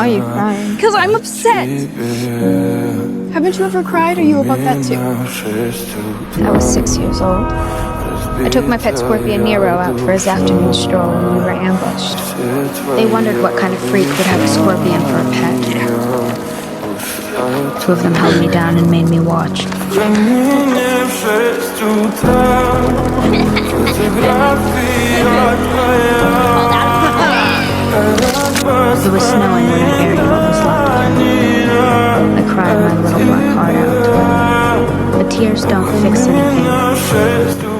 are you crying? Because I'm upset. Haven't you ever cried? Or are you about that too? I was 6 years old. I took my pet scorpion Nero out for his afternoon stroll and we were ambushed. They wondered what kind of freak would have a scorpion for a pet. Two of them held me down and made me watch. It was snowing when I buried what was left of him. I cried my little black heart out. But tears don't fix anything.